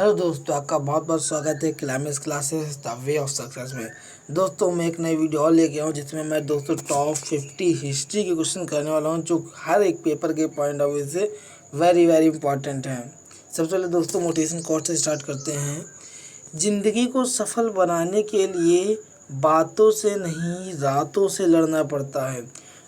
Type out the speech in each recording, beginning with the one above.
Hello दोस्तों, आपका बहुत बहुत स्वागत है climax classes the way of success में। दोस्तों मैं एक नई वीडियो और लेके आया हूँ जिसमें मैं दोस्तों टॉप 50 हिस्ट्री के क्वेश्चन करने वाला हूँ जो हर एक पेपर के पॉइंट ऑफ व्यू से वेरी वेरी इंपॉर्टेंट हैं। सबसे पहले दोस्तों मोटिवेशन कोट से स्टार्ट करते हैं। ज़िंदगी को सफल बनाने के लिए बातों से नहीं रातों से लड़ना पड़ता है।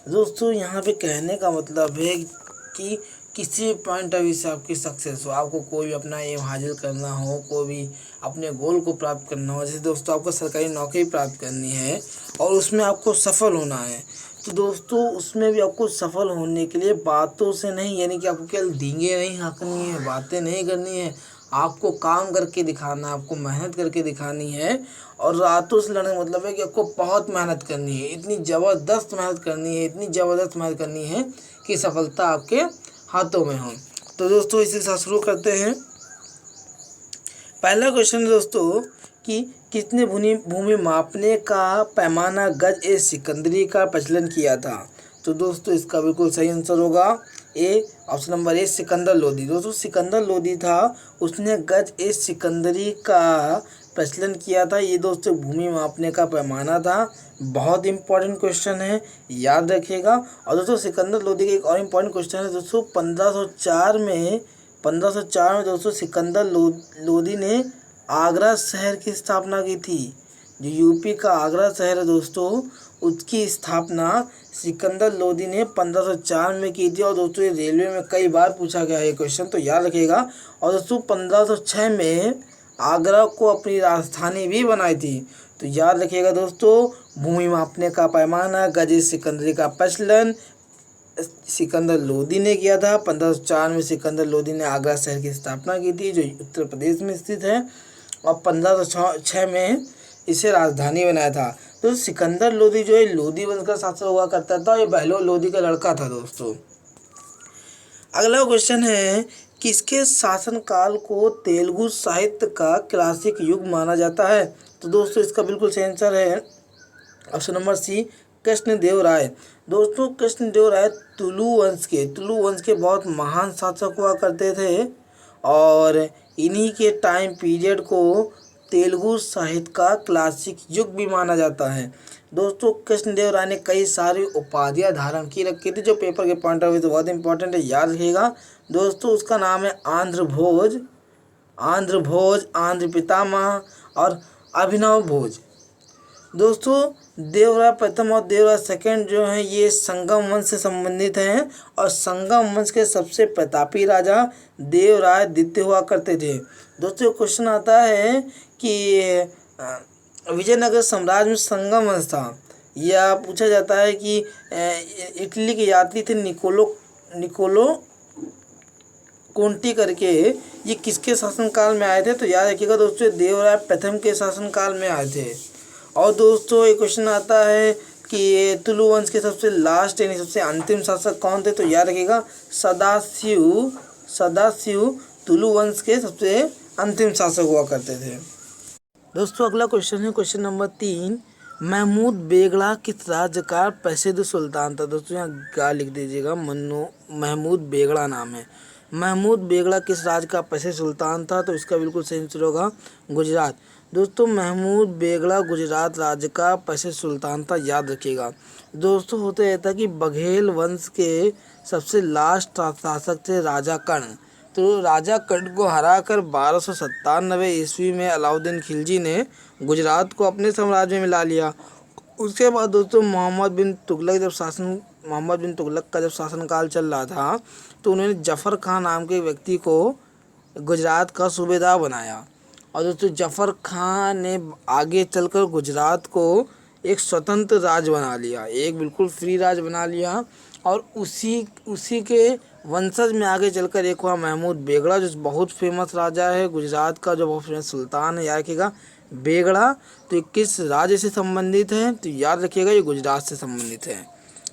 दोस्तों यहाँ पे कहने का मतलब है कि किसी पॉइंट ऑफ व्यू से आपकी सक्सेस हो, आपको कोई भी अपना एम हासिल करना हो, कोई भी अपने गोल को प्राप्त करना हो, जैसे दोस्तों आपको सरकारी नौकरी प्राप्त करनी है और उसमें आपको सफल होना है, तो दोस्तों उसमें भी आपको सफल होने के लिए बातों से नहीं, यानी कि आपको केवल डींगे नहीं हाँकनी है, बातें नहीं करनी है, आपको काम करके दिखाना है, आपको मेहनत करके दिखानी है। और रातों से लड़ने का मतलब है कि आपको बहुत मेहनत करनी है, इतनी ज़बरदस्त मेहनत करनी है, इतनी ज़बरदस्त मेहनत करनी है कि सफलता आपके हाथों में हो। तो दोस्तों इसी के साथ शुरू करते हैं। पहला क्वेश्चन है दोस्तों कि किसने भूमि मापने का पैमाना गज ए सिकंदरी का प्रचलन किया था। तो दोस्तों इसका बिल्कुल सही आंसर होगा A, option number A Sikandar Lodi. दोस्तों सिकंदर लोदी था, उसने गज ए सिकंदरी का प्रचलन किया था। ये दोस्तों भूमि मापने का पैमाना था। बहुत इंपॉर्टेंट क्वेश्चन है, याद रखिएगा। और दोस्तों सिकंदर लोदी का एक और इम्पॉर्टेंट क्वेश्चन है दोस्तों, 1504 में दोस्तों सिकंदर लोदी ने आगरा शहर की स्थापना की थी। जो यूपी का आगरा शहर है दोस्तों, उसकी स्थापना सिकंदर लोदी ने 1504 में की थी। और दोस्तों ये रेलवे में कई बार पूछा गया है क्वेश्चन, तो याद रखिएगा। और दोस्तों 1506 में आगरा को अपनी राजधानी भी बनाई थी, तो याद रखिएगा दोस्तों। भूमि मापने का पैमाना गज सिकंदरी का प्रचलन सिकंदर लोदी ने किया था। 1504 में सिकंदर लोदी ने आगरा शहर की स्थापना की थी जो उत्तर प्रदेश में स्थित है, और 1506 में इसे राजधानी बनाया था। तो सिकंदर लोदी जो है लोदी वंश का शासक हुआ करता था, ये बहलोल लोदी का लड़का था दोस्तों। अगला क्वेश्चन है, किसके शासनकाल को तेलुगु साहित्य का क्लासिक युग माना जाता है। तो दोस्तों इसका बिल्कुल सही आंसर है ऑप्शन नंबर सी, कृष्णदेव राय। दोस्तों कृष्णदेव राय तुलु वंश के बहुत महान शासक हुआ करते थे, और इन्हीं के टाइम पीरियड को तेलुगु साहित्य का क्लासिक युग भी माना जाता है। दोस्तों कृष्णदेव राय ने कई सारी उपाधियां धारण की रखी थी जो पेपर के पॉइंट ऑफ व्यू से बहुत इंपॉर्टेंट है, याद रखिएगा दोस्तों। उसका नाम है आंध्र भोज, आंध्र पितामह और अभिनव भोज। दोस्तों देवराय प्रथम और देवराय सेकंड जो हैं ये संगम वंश से संबंधित हैं, और संगम वंश के सबसे प्रतापी राजा देवराय द्वितीय हुआ करते थे। दोस्तों क्वेश्चन आता है कि विजयनगर साम्राज्य में संगम वंश था, या पूछा जाता है कि इटली के यात्री थे निकोलो कोंटी करके, ये किसके शासनकाल में आए थे। तो याद रखिएगा दोस्तों देवराय प्रथम के शासनकाल में आए थे। और दोस्तों एक क्वेश्चन आता है कि तुलु वंश के सबसे लास्ट यानी सबसे अंतिम शासक कौन थे। तो याद रखिएगा सदाशिव तुलु वंश के सबसे अंतिम शासक हुआ करते थे। दोस्तों अगला क्वेश्चन है क्वेश्चन नंबर 3, महमूद बेगड़ा किस राज्य का प्रसिद्ध सुल्तान था। दोस्तों यहाँ गा लिख दीजिएगा, महमूद बेगड़ा नाम है। महमूद बेगड़ा किस राज्य का प्रसिद्ध सुल्तान था। तो इसका बिल्कुल सही आंसर होगा गुजरात। दोस्तों महमूद बेगड़ा गुजरात राज्य का प्रसिद्ध सुल्तान था, याद रखिएगा। दोस्तों होता यह था कि बघेल वंश के सबसे लास्ट शासक थे राजा कर्ण। तो राजा कर्ण को हराकर 1297 ईस्वी में अलाउद्दीन खिलजी ने गुजरात को अपने साम्राज्य में मिला लिया। उसके बाद दोस्तों मोहम्मद बिन तुगलक का जब शासनकाल चल रहा था, तो उन्होंने जफ़र खान नाम के व्यक्ति को गुजरात का सूबेदार बनाया। और दोस्तों जफ़र खान ने आगे चलकर गुजरात को एक स्वतंत्र राज्य बना लिया, एक बिल्कुल फ्री राज्य बना लिया। और उसी के वंशज में आगे चलकर एक हुआ महमूद बेगड़ा, जो बहुत फेमस राजा है गुजरात का, जो बहुत फेमस सुल्तान है, याद रखिएगा बेगड़ा। तो ये किस राज्य से संबंधित है। तो याद रखिएगा ये गुजरात से संबंधित है।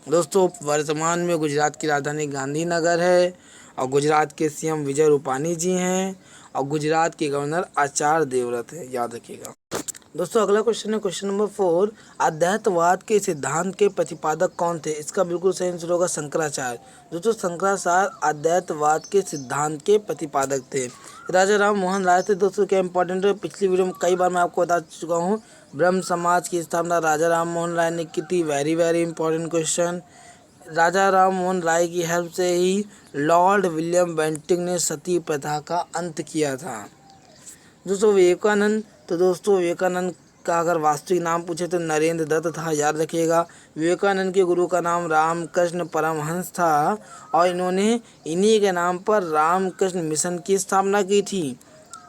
दोस्तों वर्तमान में गुजरात की राजधानी गांधीनगर है, और गुजरात के सीएम विजय रूपानी जी हैं, और गुजरात के गवर्नर आचार्य देवव्रत है, याद रखिएगा। दोस्तों अगला क्वेश्चन है क्वेश्चन नंबर 4, अद्वैतवाद के सिद्धांत के प्रतिपादक कौन थे? इसका बिल्कुल सही आंसर होगा शंकराचार्य। दोस्तों शंकराचार्य अद्वैतवाद के सिद्धांत के प्रतिपादक थे। राजा राम मोहन राय थे। दोस्तों क्या इंपॉर्टेंट है, पिछली वीडियो में कई बार मैं आपको बता चुका हूँ, ब्रह्म समाज की स्थापना राजा राम मोहन राय ने की थी। Very very important question. Raja Ram Mohan Roy की हेल्प से ही लॉर्ड विलियम बेंटिंक ने सती प्रथा का अंत किया था। दोस्तों विवेकानंद, तो दोस्तों विवेकानंद का अगर वास्तविक नाम पूछे तो नरेंद्र दत्त था, याद रखिएगा। विवेकानंद के गुरु का नाम रामकृष्ण परमहंस था और इन्होंने इन्हीं के नाम पर रामकृष्ण मिशन की स्थापना की थी।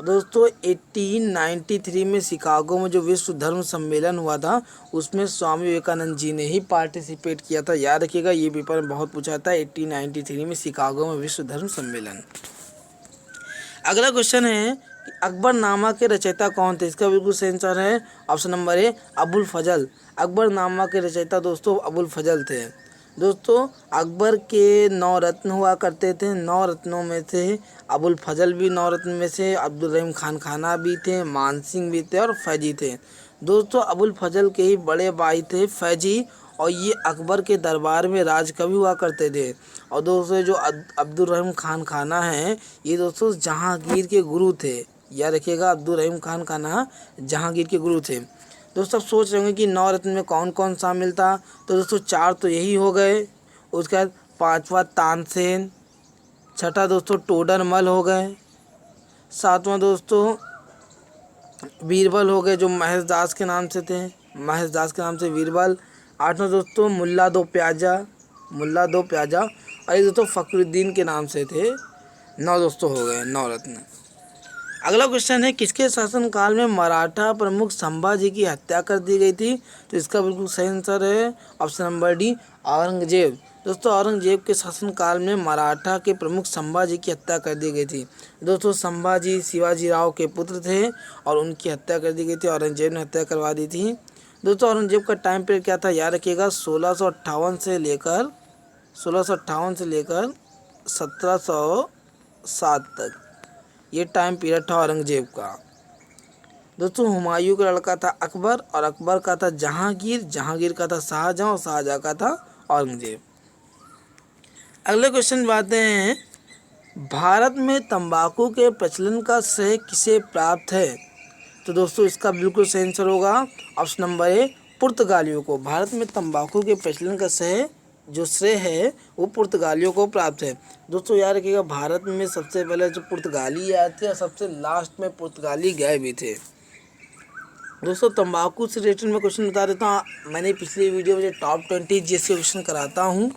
दोस्तों 1893 में शिकागो में जो विश्व धर्म सम्मेलन हुआ था उसमें स्वामी विवेकानंद जी ने ही पार्टिसिपेट किया था, याद रखिएगा। ये पेपर में बहुत पूछा था, 1893 में शिकागो में विश्व धर्म सम्मेलन। अगला क्वेश्चन है कि अकबरनामा के रचयिता कौन थे? इसका बिल्कुल सही आंसर है ऑप्शन नंबर ए, अबुल फजल। अकबरनामा के रचयिता दोस्तों अबुल फजल थे। दोस्तों अकबर के 9 रत्न हुआ करते थे, 9 रत्नों में से अबुल फजल भी 9 रत्न में से, अब्दुल रहीम खान खाना भी थे, मान सिंह भी थे और फैजी थे। दोस्तों अबुल फजल के ही बड़े भाई थे फैजी, और ये अकबर के दरबार में राजकवि हुआ करते थे। और दोस्तों जो अब्दुल रहीम खान खाना है, ये दोस्तों जहांगीर के गुरु थे, याद रखिएगा। अब्दुल रहीम खान खाना जहांगीर के गुरु थे। दोस्तों आप सोच रहे होंगे कि 9 रत्न में कौन कौन शामिल था, तो दोस्तों 4 तो यही हो गए, उसके बाद 5वां तानसेन, 6ठा दोस्तों टोडरमल हो गए, 7वां दोस्तों बीरबल हो गए जो महेश दास के नाम से थे, महेश दास के नाम से बीरबल, 8वां दोस्तों मुल्ला दो प्याजा, और ये दोस्तों फखरुद्दीन के नाम से थे। 9 दोस्तों हो गए 9 रत्न। अगला क्वेश्चन है किसके शासनकाल में मराठा प्रमुख संभाजी की हत्या कर दी गई थी? तो इसका बिल्कुल सही आंसर है ऑप्शन नंबर डी, औरंगजेब। दोस्तों औरंगजेब के शासनकाल में मराठा के प्रमुख संभाजी की हत्या कर दी गई थी। दोस्तों संभाजी शिवाजी राव के पुत्र थे और उनकी हत्या कर दी गई थी, औरंगजेब ने हत्या करवा दी थी। दोस्तों औरंगजेब का टाइम पीरियड क्या था, याद रखिएगा। 1658 से लेकर 1707 तक ये टाइम पीरियड था औरंगजेब का। दोस्तों हुमायूं का लड़का था अकबर और अकबर का था जहांगीर, जहांगीर का था शाहजहां और शाहजहां का था औरंगजेब। अगले क्वेश्चन बातें हैं, भारत में तंबाकू के प्रचलन का श्रेय किसे प्राप्त है? तो दोस्तों इसका बिल्कुल सही आंसर होगा ऑप्शन नंबर ए, पुर्तगालियों को। भारत में तंबाकू के प्रचलन का श्रेय है वो पुर्तगालियों को प्राप्त है। दोस्तों याद रखिएगा भारत में सबसे पहले जो पुर्तगाली आए थे और सबसे लास्ट में पुर्तगाली गए भी थे। दोस्तों तंबाकू से रिलेटेड मैं क्वेश्चन बता देता हूँ। मैंने पिछली वीडियो में जो टॉप 20 जीएस के क्वेश्चन कराता हूँ,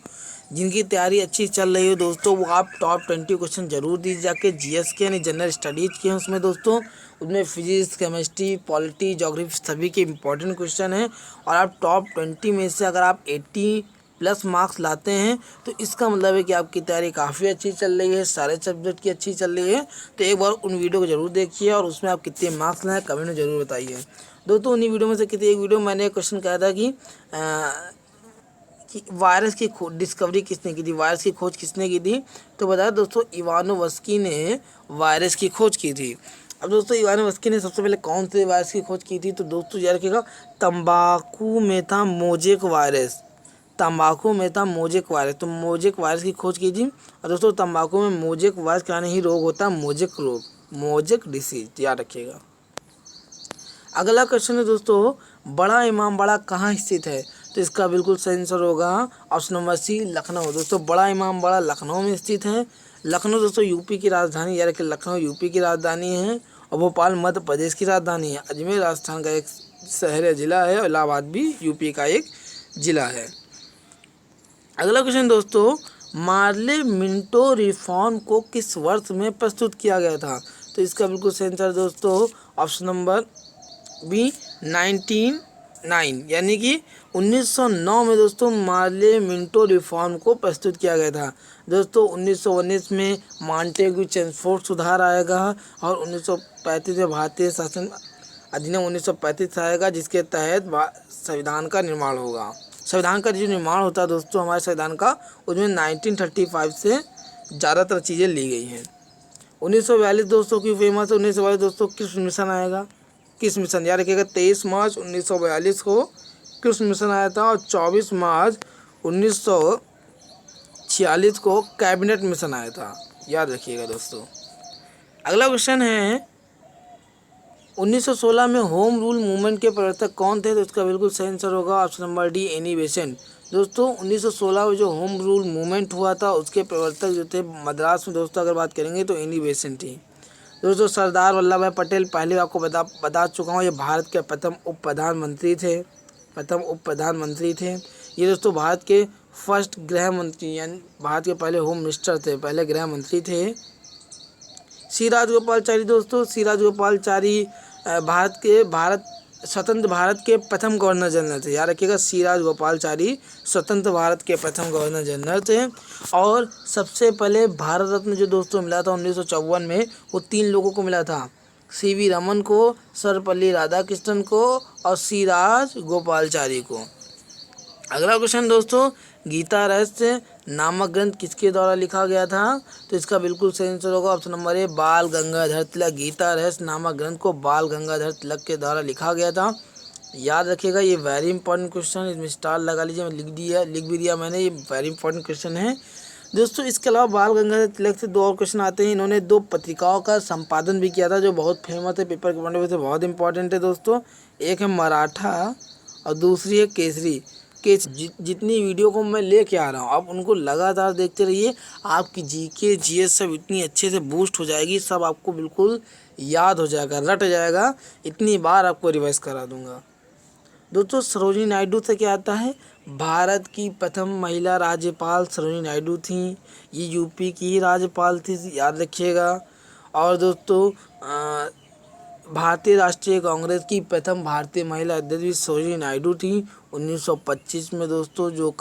जिनकी तैयारी अच्छी चल रही हो दोस्तों वो आप टॉप 20 क्वेश्चन जरूर दीजिए जाके, जीएस के यानी जनरल स्टडीज़ के हैं उसमें दोस्तों। उसमें फिजिक्स, केमिस्ट्री, पॉलिटी, ज्योग्राफी सभी के इंपॉर्टेंट क्वेश्चन हैं। और आप टॉप 20 में से अगर आप 80+ मार्क्स लाते हैं तो इसका मतलब है कि आपकी तैयारी काफ़ी अच्छी चल रही है, सारे सब्जेक्ट की अच्छी चल रही है। तो एक बार उन वीडियो को जरूर देखिए और उसमें आप कितने मार्क्स लाए कमेंट में जरूर बताइए। दोस्तों उन्हीं वीडियो में से किसी एक वीडियो में मैंने क्वेश्चन कहा था कि वायरस की डिस्कवरी किसने की थी, वायरस की खोज किसने की थी? तो बताया दोस्तों इवानोव्स्की ने वायरस की खोज की थी। अब दोस्तों इवानोव्स्की ने सबसे पहले कौन से वायरस की खोज की थी? तो दोस्तों याद रखिएगा तंबाकू में था मोजेक वायरस, तंबाकू में था मोजेक वायरस, तो मोजेक वायरस की खोज की थी। और दोस्तों तंबाकू में मोजेक वायरस का ही रोग होता है मोजेक रोग, मोजेक डिसीज, याद रखिएगा। अगला क्वेश्चन है दोस्तों, बड़ा इमामबाड़ा कहाँ स्थित है? तो इसका बिल्कुल सही आंसर होगा ऑप्शन नंबर सी, लखनऊ। दोस्तों बड़ा इमामबाड़ा लखनऊ में स्थित है। लखनऊ दोस्तों यूपी की राजधानी, यानी कि लखनऊ यूपी की राजधानी है और भोपाल मध्य प्रदेश की राजधानी है। अजमेर राजस्थान का एक शहर है, जिला है, और इलाहाबाद भी यूपी का एक जिला है। अगला क्वेश्चन दोस्तों, मार्ले मिंटो रिफॉर्म को किस वर्ष में प्रस्तुत किया गया था? तो इसका बिल्कुल सही आंसर दोस्तों ऑप्शन नंबर बी 1909, यानी कि 1909 में दोस्तों मार्ले मिंटो रिफॉर्म को प्रस्तुत किया गया था। दोस्तों 1919 में मॉन्टेग्यू चेम्सफोर्ड सुधार आएगा और 1935 में भारतीय शासन अधिनियम 1935 आएगा, जिसके तहत संविधान का निर्माण होगा। संविधान का जो निर्माण होता है दोस्तों हमारे संविधान का, उसमें 1935 से ज़्यादातर चीज़ें ली गई हैं। 1942 दोस्तों की फेमस है। 1942 दोस्तों किस मिशन आएगा? किस मिशन, याद रखिएगा 23 मार्च 1942 को किस मिशन आया था, और 24 मार्च 1946 को कैबिनेट मिशन आया था, याद रखिएगा दोस्तों। अगला क्वेश्चन है 1916 में होम रूल मूवमेंट के प्रवर्तक कौन थे, तो इसका बिल्कुल सही आंसर होगा option number D, Annie Besant. दोस्तों 1916 में जो होम रूल मूवमेंट हुआ था उसके प्रवर्तक जो थे मद्रास में, दोस्तों अगर बात करेंगे तो एनी बेसेंट थी। दोस्तों सरदार वल्लभ भाई पटेल, पहले आपको बता चुका हूँ, ये भारत के प्रथम उप प्रधानमंत्री थे। ये दोस्तों भारत के फर्स्ट गृह मंत्री, यानी भारत के पहले होम मिनिस्टर थे, पहले गृह मंत्री थे। सी राजगोपालचारी, दोस्तों सी राजगोपालचारी स्वतंत्र भारत के प्रथम गवर्नर जनरल थे, याद रखिएगा सी राजगोपालचारी स्वतंत्र भारत के प्रथम गवर्नर जनरल थे। और सबसे पहले भारत रत्न जो दोस्तों मिला था 1954 में, वो 3 लोगों को मिला था, सीवी रमन को, सर्वपल्ली राधाकृष्णन को और सी राजगोपालचारी को। अगला क्वेश्चन दोस्तों, गीता रहस्य नामक ग्रंथ किसके द्वारा लिखा गया था, तो इसका बिल्कुल सही आंसर होगा ऑप्शन नंबर ए, बाल गंगाधर तिलक। गीता रहस्य नामक ग्रंथ को बाल गंगाधर तिलक के द्वारा लिखा गया था, याद रखिएगा। ये वेरी इंपॉर्टेंट क्वेश्चन, इसमें स्टार लगा लीजिए, लिख भी दिया मैंने, ये वेरी इंपॉर्टेंट क्वेश्चन है दोस्तों। इसके अलावा बाल गंगाधर तिलक से 2 और क्वेश्चन आते हैं। इन्होंने 2 पत्रिकाओं का संपादन भी किया था जो बहुत फेमस है, पेपर के पॉइंट ऑफ व्यू से बहुत इंपॉर्टेंट है दोस्तों। एक है मराठा और दूसरी है केसरी। जितनी वीडियो को मैं लेके आ रहा हूँ आप उनको लगातार देखते रहिए, आपकी जीके जीएस सब इतनी अच्छे से बूस्ट हो जाएगी, सब आपको बिल्कुल याद हो जाएगा, रट जाएगा, इतनी बार आपको रिवाइज करा दूंगा। दोस्तों सरोजिनी नायडू से क्या आता है, भारत की प्रथम महिला राज्यपाल सरोजिनी नायडू थी, ये यूपी की ही राज्यपाल थी, याद रखिएगा। और दोस्तों भारतीय राष्ट्रीय कांग्रेस की प्रथम भारतीय महिला अध्यक्ष भी सरोजिनी नायडू थी 1925 में दोस्तों, जो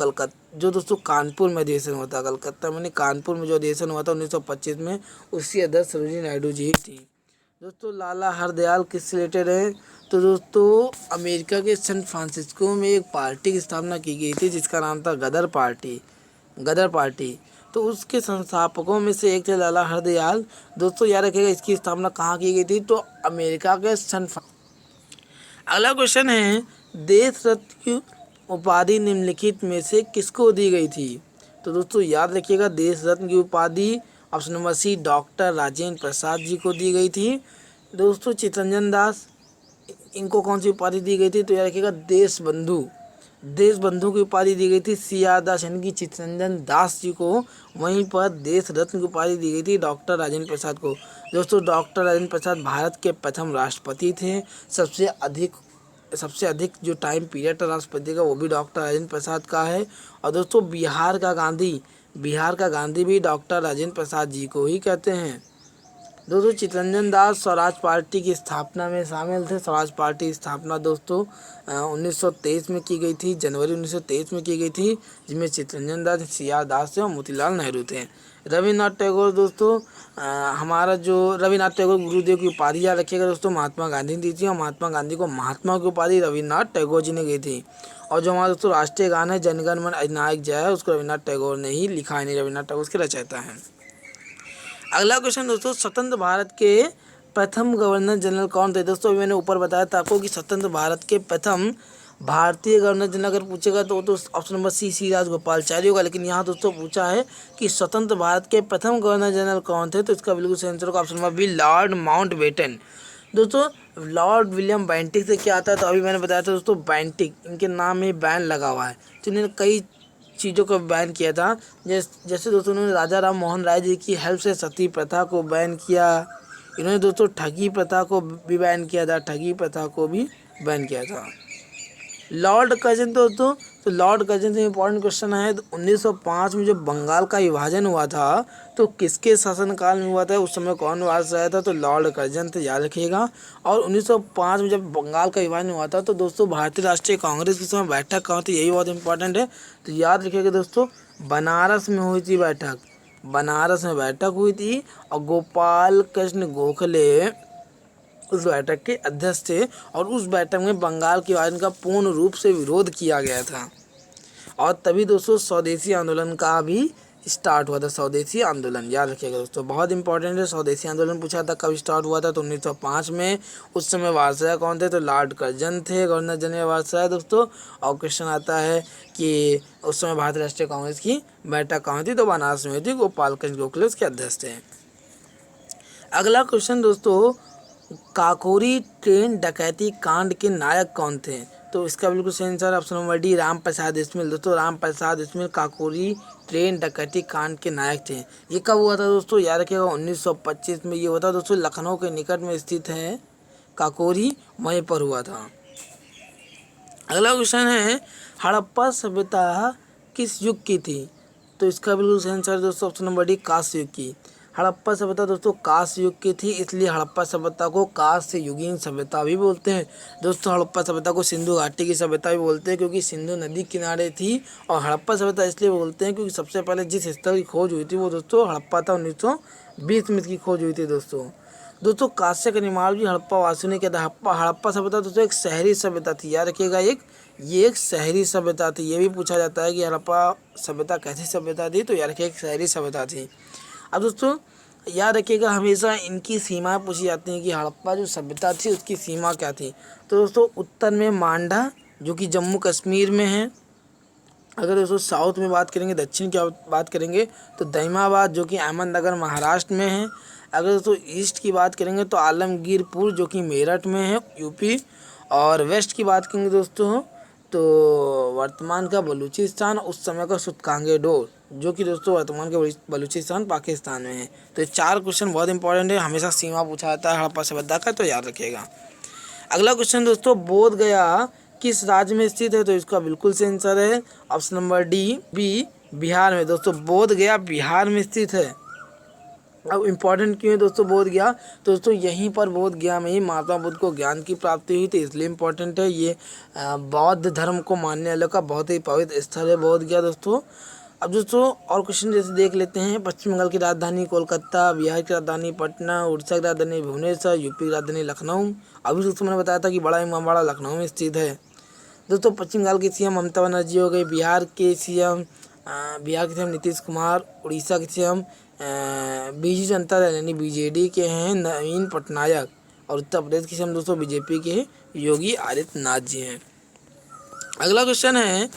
दोस्तों कानपुर में अधिवेशन हुआ था, कलकत्ता में नहीं, कानपुर में जो अधिवेशन हुआ था 1925 में, उसकी अध्यक्ष सरोजिनी नायडू जी थी। दोस्तों लाला हरदयाल किससे रिलेटेड है, तो दोस्तों अमेरिका के सैन फ्रांसिस्को में एक पार्टी की स्थापना की गई थी जिसका नाम था गदर पार्टी। तो उसके संस्थापकों में से एक थे लाला हरदयाल। दोस्तों याद रखिएगा इसकी स्थापना कहाँ की गई थी, तो अमेरिका के अगला क्वेश्चन है, देश रत्न की उपाधि निम्नलिखित में से किसको दी गई थी, तो दोस्तों याद रखिएगा देश रत्न की उपाधि option number C, doctor Rajendra Prasad ji को दी गई थी। दोस्तों चित्तरंजन दास, इनको कौन सी उपाधि दी गई थी, तो याद रखिएगा देश बंधु की उपाधि दी गई थी सीआर दास, यानी कि चित्तरंजन दास जी को। वहीं पर देश रत्न की उपाधि दी गई थी डॉक्टर राजेंद्र प्रसाद को। दोस्तों डॉक्टर राजेंद्र प्रसाद भारत के प्रथम राष्ट्रपति थे, सबसे अधिक जो टाइम पीरियड था राष्ट्रपति का वो भी डॉक्टर राजेंद्र प्रसाद का है। और दोस्तों बिहार का गांधी भी डॉक्टर राजेंद्र प्रसाद जी को ही कहते हैं। दोस्तों चित्तरंजन दास स्वराज पार्टी की स्थापना में शामिल थे। स्वराज पार्टी की स्थापना दोस्तों 1923 में की गई थी, जनवरी 1923 में की गई थी, जिसमें चित्तरंजन दास, सीआर दास थे और मोतीलाल नेहरू थे। रविन्द्रनाथ टैगोर, दोस्तों हमारा जो रविन्द्रनाथ टैगोर गुरुदेव की उपाधि याद रखिएगा दोस्तों, महात्मा गांधी ने दी थी, और महात्मा गांधी को महात्मा की उपाधि रविन्द्रनाथ टैगोर जी ने दी थी। और जो हमारा दोस्तों राष्ट्रीय गान है जनगण मन अधिनायक जय है, उसको रविन्द्रनाथ टैगोर ने ही लिखा है, नहीं रविन्द्रनाथ टैगोर उसके रचयिता हैं। अगला क्वेश्चन दोस्तों, स्वतंत्र भारत के प्रथम गवर्नर जनरल कौन थे। दोस्तों अभी मैंने ऊपर बताया था आपको कि स्वतंत्र भारत के प्रथम भारतीय गवर्नर जनरल अगर पूछेगा तो ऑप्शन नंबर सी राजगोपालचारी होगा। लेकिन यहाँ दोस्तों पूछा है कि स्वतंत्र भारत के प्रथम गवर्नर जनरल कौन थे, तो इसका बिल्कुल सही आंसर होगा option number B, Lord Mountbatten. दोस्तों लॉर्ड विलियम बेंटिक से क्या आता है, तो अभी मैंने बताया था दोस्तों बेंटिक, इनके नाम में बैन लगा हुआ है, तो इन्होंने कई चीज़ों को बैन किया था। जैसे दोस्तों उन्होंने राजा राम मोहन राय जी की हेल्प से सती प्रथा को बैन किया। इन्होंने दोस्तों ठगी प्रथा को भी बैन किया था, लॉर्ड कर्जन दोस्तों, तो लॉर्ड कर्जन से इंपॉर्टेंट क्वेश्चन है। 1905 में जब बंगाल का विभाजन हुआ था तो किसके शासनकाल में हुआ था, उस समय कौन राज रहा था, तो लॉर्ड कर्जन थे, याद रखिएगा। और 1905 में जब बंगाल का विभाजन हुआ था तो दोस्तों भारतीय राष्ट्रीय कांग्रेस के समय बैठक कहाँ थी, यही बहुत इंपॉर्टेंट है, तो याद रखिएगा दोस्तों बनारस में हुई थी बैठक, हुई थी। और गोपाल कृष्ण गोखले उस बैठक के अध्यक्ष थे, और उस बैठक में बंगाल के विभाजन का पूर्ण रूप से विरोध किया गया था। और तभी दोस्तों स्वदेशी आंदोलन का भी स्टार्ट हुआ था स्वदेशी आंदोलन, याद रखिएगा दोस्तों, बहुत इंपॉर्टेंट है। स्वदेशी आंदोलन पूछा था कब स्टार्ट हुआ था, तो 1905 में। उस समय वायसराय कौन थे, तो लॉर्ड कर्जन थे, गवर्नर जनरल वायसराय दोस्तों। और क्वेश्चन आता है कि उस समय भारतीय राष्ट्रीय कांग्रेस की बैठक कहाँ थी, तो बनारस में थी, गोपालगंज गोखले उसके अध्यक्ष थे। अगला क्वेश्चन दोस्तों, काकोरी ट्रेन डकैती कांड के नायक कौन थे, तो इसका बिल्कुल सही answer option number D, Ram Prasad Bismil. दोस्तों राम प्रसाद बिस्मिल काकोरी ट्रेन डकैती कांड के नायक थे। ये कब हुआ था दोस्तों, याद रखिएगा 1925 में ये हुआ था दोस्तों। लखनऊ के निकट में स्थित है काकोरी, वहीं पर हुआ था। अगला क्वेश्चन है, हड़प्पा सभ्यता किस युग की थी, तो इसका बिल्कुल सही आंसर दोस्तों ऑप्शन नंबर डी, कांस्य युग की। हड़प्पा सभ्यता दोस्तों कांस्य युग की थी, इसलिए हड़प्पा सभ्यता को कांस्य युगीन सभ्यता भी बोलते हैं। दोस्तों हड़प्पा सभ्यता को सिंधु घाटी की सभ्यता भी बोलते हैं, क्योंकि सिंधु नदी किनारे थी। और हड़प्पा सभ्यता इसलिए बोलते हैं क्योंकि सबसे पहले जिस स्थल की खोज हुई थी वो दोस्तों हड़प्पा था, 1920 में इसकी खोज हुई थी दोस्तों। दोस्तों कांस्य का निर्माण भी हड़प्पा वासियों ने किया था। हड़प्पा सभ्यता दोस्तों एक शहरी सभ्यता थी, याद रखिएगा, ये एक शहरी सभ्यता थी। ये भी पूछा जाता है कि हड़प्पा सभ्यता कैसी सभ्यता थी, तो याद रखिए एक शहरी सभ्यता थी। अब दोस्तों याद रखिएगा हमेशा इनकी सीमाएं पूछी जाती हैं कि हड़प्पा जो सभ्यता थी उसकी सीमा क्या थी। तो दोस्तों उत्तर में मांडा जो कि जम्मू कश्मीर में है। अगर दोस्तों साउथ में बात करेंगे, दक्षिण की बात करेंगे, तो दहिमाबाद जो कि अहमदनगर महाराष्ट्र में है। अगर दोस्तों ईस्ट की बात करेंगे तो आलमगीरपुर जो कि मेरठ में है यूपी। और वेस्ट की बात करेंगे दोस्तों तो वर्तमान का बलूचिस्तान, उस समय का सुतकांगेडोर जो कि दोस्तों वर्तमान के बलूचिस्तान पाकिस्तान में है। तो ये 4 क्वेश्चन बहुत इंपॉर्टेंट है, हमेशा सीमा पूछा जाता है हड़प्पा सभ्यता का, तो याद रखिएगा। अगला क्वेश्चन दोस्तों, बोध गया किस राज्य में स्थित है, तो इसका बिल्कुल सही आंसर है option number D, B, Bihar में। दोस्तों बोध गया बिहार में स्थित है। अब इम्पॉर्टेंट क्यों है दोस्तों बोध गया, तो दोस्तों यहीं पर बोध गया में ही महात्मा बुद्ध को ज्ञान की प्राप्ति हुई थी, इसलिए इम्पॉर्टेंट है। ये बौद्ध धर्म को मानने वालों का बहुत ही पवित्र स्थल है बोध गया दोस्तों। अब दोस्तों और क्वेश्चन जैसे देख लेते हैं, पश्चिम बंगाल की राजधानी कोलकाता, बिहार की राजधानी पटना, उड़ीसा की राजधानी भुवनेश्वर, यूपी की राजधानी लखनऊ। अभी दोस्तों मैंने बताया था कि बड़ा इमामबाड़ा लखनऊ में स्थित है। दोस्तों पश्चिम बंगाल की सीएम ममता बनर्जी हो गई, बिहार के सीएम नीतीश कुमार, उड़ीसा के सीएम बीजू जनता दल यानी बीजेडी के हैं नवीन पटनायक, और उत्तर प्रदेश के सीएम दोस्तों बीजेपी के योगी आदित्यनाथ जी हैं। अगला क्वेश्चन है,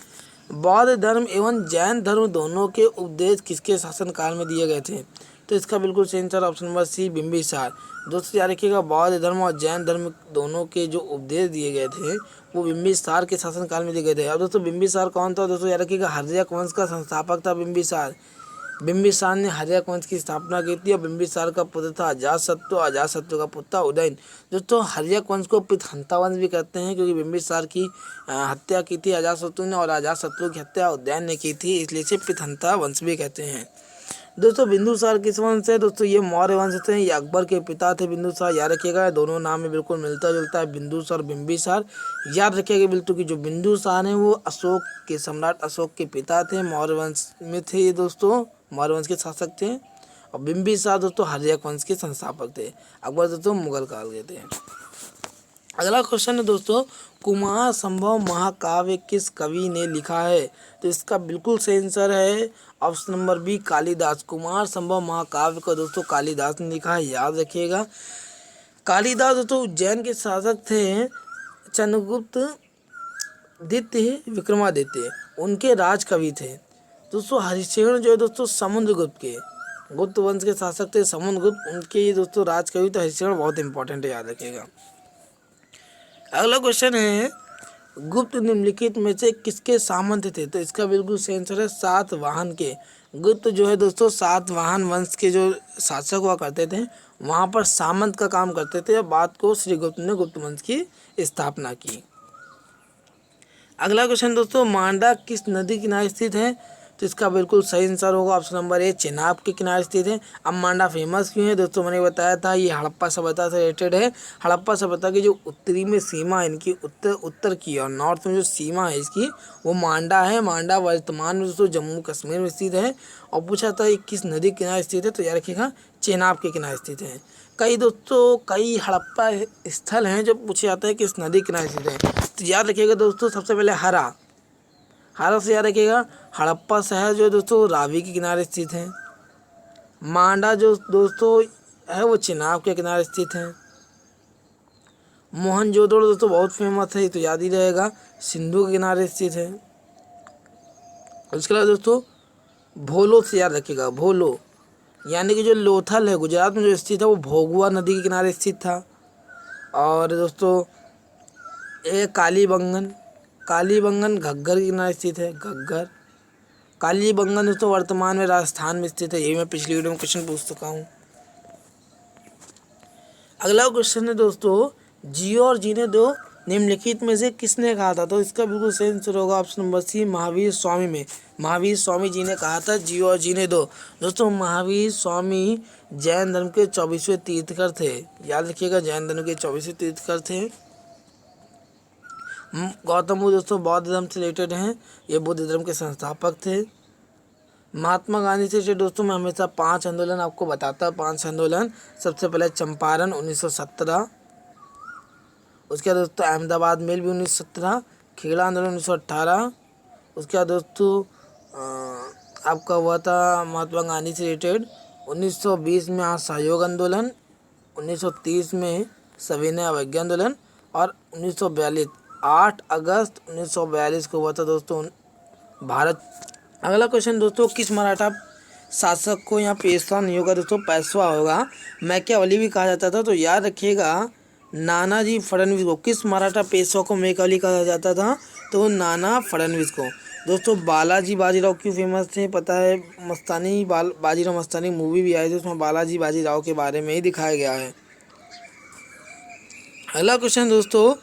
बौद्ध धर्म एवं जैन धर्म दोनों के उपदेश किसके शासनकाल में दिए गए थे, तो इसका बिल्कुल सही answer option number C, Bimbisara. दोस्तों याद रखिएगा बौद्ध धर्म और जैन धर्म दोनों के जो उपदेश दिए गए थे वो बिंबिसार के शासनकाल में दिए गए थे। अब दोस्तों बिंबिसार कौन था, दोस्तों याद रखिएगा हर्यक वंश का संस्थापक था बिंबिसार। बिंबिसार ने हर्यक वंश की स्थापना की थी और बिंबिसार का पुत्र था अजातशत्रु, अजातशत्रु का पुत्र था उदयन। दोस्तों हर्यक वंश को पितहंता वंश भी कहते हैं, क्योंकि बिंबिसार की हत्या की थी अजातशत्रु ने, और अजातशत्रु की हत्या उदयन ने की थी, इसलिए इसे पितहंता वंश भी कहते हैं। दोस्तों बिंदुसार किस वंश है, दोस्तों ये मौर्य वंश से हैं, ये अकबर के पिता थे बिंदुसार। याद रखिएगा दोनों नाम में बिल्कुल मिलता जुलता है, बिंदुसार बिंबिसार। याद रखिएगा बिल्कुल कि जो बिंदुसार हैं वो अशोक के सम्राट अशोक के पिता थे, मौर्य वंश में थे ये दोस्तों, मौर्य वंश के शासक थे। और बिंबिसार दोस्तों हर्यक वंश के संस्थापक थे, अकबर दोस्तों मुगल काल के थे। अगला क्वेश्चन है दोस्तों, कुमार संभव महाकाव्य किस कवि ने लिखा है, तो इसका बिल्कुल सही आंसर है option number B, Kalidasa. Kumara Sambhava महाकाव्य को दोस्तों कालिदास ने लिखा है, याद रखिएगा। कालिदास दोस्तों उज्जैन के शासक थे, चंद्रगुप्त द्वितीय विक्रमादित्य उनके राज कवि थे। दोस्तों हरिश्चंद्र जो है दोस्तों समुद्रगुप्त के गुप्त वंश के शासक थे, समुद्रगुप्त उनके ये दोस्तों राज कवि, तो हरिश्चंद्र बहुत इंपॉर्टेंट है, याद रखिएगा। अगला क्वेश्चन है, गुप्त निम्नलिखित में से किसके सामंत थे, तो इसका बिल्कुल सही आंसर है सातवाहन के। गुप्त जो है दोस्तों सातवाहन वंश के जो शासक हुआ करते थे वहाँ पर सामंत का काम करते थे। बाद को श्री गुप्त ने गुप्त वंश की स्थापना की। अगला क्वेश्चन दोस्तों, मांडा किस नदी किनारे स्थित है, तो इसका बिल्कुल सही आंसर होगा ऑप्शन नंबर ए, चेनाब के किनारे स्थित है। अब मांडा फेमस क्यों है दोस्तों, मैंने बताया था ये हड़प्पा सभ्यता से रिलेटेड है। हड़प्पा सभ्यता की जो उत्तरी में सीमा है इनकी, उत्तर की और नॉर्थ में जो सीमा है इसकी वो मांडा है। मांडा वर्तमान में दोस्तों जम्मू कश्मीर में स्थित है। और पूछा था ये किस नदी के किनारे स्थित है, तो याद रखिएगा चेनाब के किनारे स्थित है। कई हड़प्पा स्थल हैं जो पूछे जाते हैं किस नदी के किनारे स्थित है, तो याद रखिएगा दोस्तों सबसे पहले हारा से याद रखिएगा। हड़प्पा शहर जो दोस्तों रावी के किनारे स्थित है। मांडा जो दोस्तों है वो चिनाब के किनारे स्थित है। मोहनजोदड़ो दोस्तों बहुत फेमस है, तो याद ही रहेगा, सिंधु के किनारे स्थित है। उसके अलावा दोस्तों भोलो से याद रखिएगा, भोलो यानी कि जो लोथल है गुजरात में जो स्थित है वो भोगवा नदी के किनारे स्थित था। और दोस्तों एक कालीबंगन, कालीबंगन घग्गर के किनारे स्थित है, घग्गर। कालीबंगन दोस्तों वर्तमान में राजस्थान में स्थित है, ये मैं पिछली वीडियो में क्वेश्चन पूछ चुका हूँ। अगला क्वेश्चन है दोस्तों, जियो और जीने दो निम्नलिखित में से किसने कहा था? तो इसका बिल्कुल सही आंसर होगा ऑप्शन नंबर सी, महावीर स्वामी में। महावीर स्वामी जी ने कहा था जियो और जीने दो। दोस्तों महावीर स्वामी जैन धर्म के 24वें तीर्थकर थे, याद रखिएगा, जैन धर्म के 24वें तीर्थकर थे। गौतम बुद्ध दोस्तों बौद्ध धर्म से रिलेटेड हैं, ये बुद्ध धर्म के संस्थापक थे। महात्मा गांधी से दोस्तों मैं हमेशा 5 आंदोलन आपको बताता हूँ, 5 आंदोलन। सबसे पहले चंपारण 1917, उसके बाद दोस्तों अहमदाबाद मेल भी 1917, खेड़ा आंदोलन 1918, उसके बाद दोस्तों आपका हुआ था महात्मा गांधी से रिलेटेड 1920 में असहयोग आंदोलन, 1930 में सविनय अवज्ञा आंदोलन, और 1942 8 अगस्त 1942 को हुआ था दोस्तों भारत। अगला क्वेश्चन दोस्तों, किस मराठा शासक को यहाँ पेशवा नहीं होगा दोस्तों, पेशवा होगा, मैकियावली भी कहा जाता था, तो याद रखिएगा नानाजी फडणवीस को। किस मराठा पेशवा को मैकियावली कहा जाता था? तो नाना फडणवीस को। दोस्तों बालाजी बाजीराव क्यों फेमस थे पता है? मस्तानी बाजीराव मस्तानी मूवी भी आई थी, उसमें बालाजी बाजीराव के बारे में ही दिखाया गया है। अगला क्वेश्चन दोस्तों,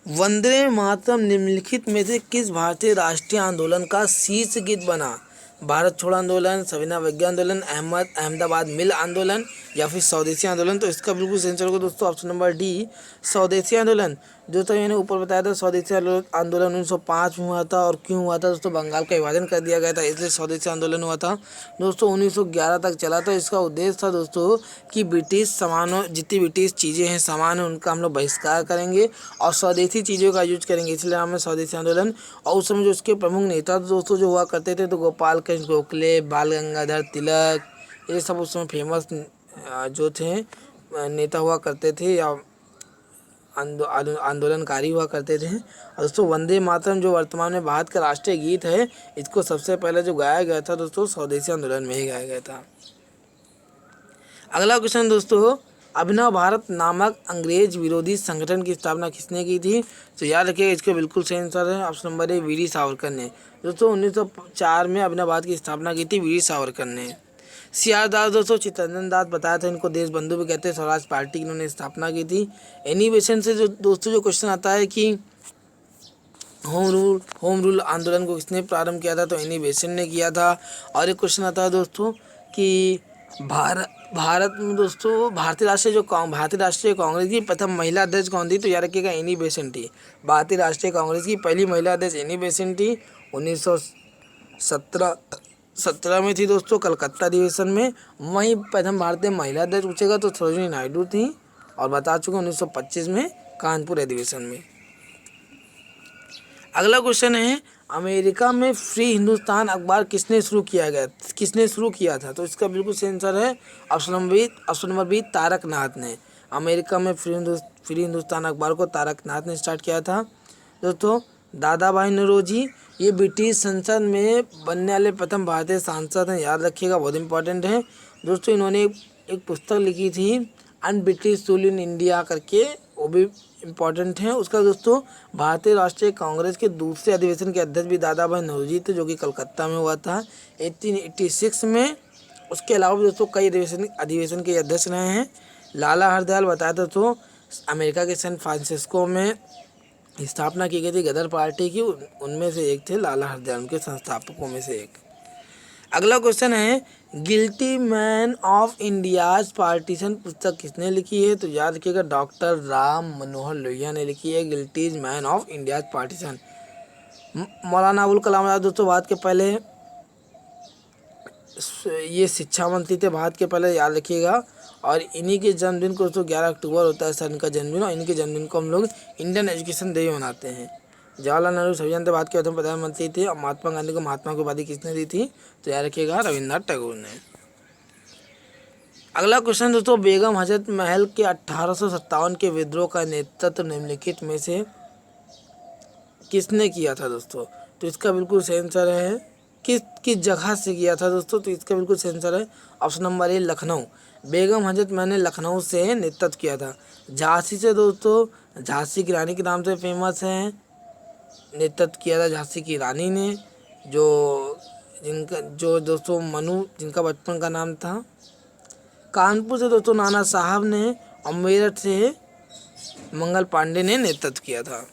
वंदे मातरम निम्नलिखित में से किस भारतीय राष्ट्रीय आंदोलन का शीर्ष गीत बना? भारत छोड़ो आंदोलन, सविनय अवज्ञा आंदोलन, अहमदाबाद मिल आंदोलन, या फिर स्वदेशी आंदोलन? तो इसका बिल्कुल सही आंसर होगा दोस्तों ऑप्शन नंबर डी, स्वदेशी आंदोलन। दोस्तों मैंने ऊपर बताया था स्वदेशी आंदोलन 1905 में हुआ था, और क्यों हुआ था दोस्तों? बंगाल का विभाजन कर दिया गया था, इसलिए स्वदेशी आंदोलन हुआ था दोस्तों। 1911 तक चला था। इसका उद्देश्य था दोस्तों कि ब्रिटिश सामानों, जितनी ब्रिटिश चीज़ें हैं सामान है, उनका हम लोग बहिष्कार करेंगे और स्वदेशी चीज़ों का यूज करेंगे, इसलिए हमें स्वदेशी आंदोलन। और उस समय जो उसके प्रमुख नेता दोस्तों जो हुआ करते थे, तो गोपाल कृष्ण गोखले, बाल गंगाधर तिलक, ये सब उस समय फेमस जो थे नेता हुआ करते थे या आंदोलनकारी हुआ करते थे। और दोस्तों वंदे मातरम जो वर्तमान में भारत का राष्ट्रीय गीत है, इसको सबसे पहले जो गाया गया था दोस्तों स्वदेशी आंदोलन में ही गाया गया था। अगला क्वेश्चन दोस्तों, अभिनव भारत नामक अंग्रेज विरोधी संगठन की स्थापना किसने की थी? तो याद रखिएगा इसका बिल्कुल सही आंसर है ऑप्शन नंबर ए, वीर सावरकर ने। दोस्तों 1904 में अभिनव भारत की स्थापना की थी वीर सावरकर ने। सीआर दास दोस्तों चित्तरंजन दास बताया था, इनको देश बंधु भी कहते हैं, स्वराज पार्टी की इन्होंने स्थापना की थी। एनी बेसेंट से जो दोस्तों जो क्वेश्चन आता है कि होम रूल आंदोलन को किसने प्रारंभ किया था? तो एनी बेसेंट ने किया था। और एक क्वेश्चन आता है दोस्तों कि भारत में दोस्तों भारतीय राष्ट्रीय कांग्रेस की प्रथम महिला अध्यक्ष कौन थी? तो याद रखिएगा एनी बेसेंट थी। भारतीय राष्ट्रीय कांग्रेस की पहली महिला अध्यक्ष एनी बेसेंट थी, 1917 में थी दोस्तों कलकत्ता अधिवेशन में। वहीं प्रथम भारतीय महिला अध्यक्ष पूछेगा तो सरोजिनी नायडू थी, और बता चुके 1925 में कानपुर अधिवेशन में। अगला क्वेश्चन है, अमेरिका में फ्री हिंदुस्तान अखबार किसने शुरू किया था? तो इसका बिल्कुल सही आंसर है ऑप्शन नंबर बी, तारक नाथ ने। अमेरिका में फ्री हिंदुस्तान अखबार को तारक नाथ ने स्टार्ट किया था। दोस्तों दादा भाई नौरोजी ये ब्रिटिश संसद में बनने वाले प्रथम भारतीय सांसद हैं, याद रखिएगा, बहुत इंपॉर्टेंट है दोस्तों। इन्होंने एक पुस्तक लिखी थी un British rule in India करके, वो भी इम्पॉर्टेंट है। उसका दोस्तों भारतीय राष्ट्रीय कांग्रेस के दूसरे अधिवेशन के अध्यक्ष भी दादा भाई नौरोजी थे, जो कि कलकत्ता में हुआ था 1886 में। उसके अलावा भी दोस्तों कई अधिवेशन के अध्यक्ष रहे हैं। लाला हरदयाल बताया था तो अमेरिका के सैन फ्रांसिस्को में स्थापना की गई थी गदर पार्टी की, उनमें से एक थे लाला हरदयाल, उनके संस्थापकों में से एक। अगला क्वेश्चन है, guilty man of India's partition पुस्तक किसने लिखी है? तो याद रखिएगा डॉक्टर राम मनोहर लोहिया ने लिखी है गिल्टीज man of India's partition. Maulana Abul Kalam Azad दोस्तों भारत के पहले ये शिक्षा मंत्री थे भारत के पहले, याद रखिएगा। और इन्हीं के जन्मदिन को दोस्तों 11 अक्टूबर होता है सर इनका जन्मदिन, और इनके जन्मदिन को हम लोग इंडियन एजुकेशन डे मनाते हैं। जवाहरलाल नेहरू संविधान के बाद के प्रथम प्रधानमंत्री थे। और महात्मा गांधी को महात्मा की उपाधि किसने दी थी? तो याद रखिएगा रविन्द्रनाथ टैगोर ने। अगला क्वेश्चन दोस्तों, बेगम हजरत महल के 1857 के विद्रोह का नेतृत्व निम्नलिखित में से किसने किया था दोस्तों? तो इसका बिल्कुल सही आंसर है किस जगह से किया था दोस्तों? तो इसका बिल्कुल सही आंसर है ऑप्शन नंबर ए, लखनऊ। बेगम हजरत महल ने लखनऊ से नेतृत्व किया था। झांसी से दोस्तों, झांसी की रानी के नाम से फेमस है, नेतृत्व किया था झांसी की रानी ने, जो दोस्तों मनु जिनका बचपन का नाम था। कानपुर से दोस्तों नाना साहब ने, और मेरठ से मंगल पांडे ने नेतृत्व किया था।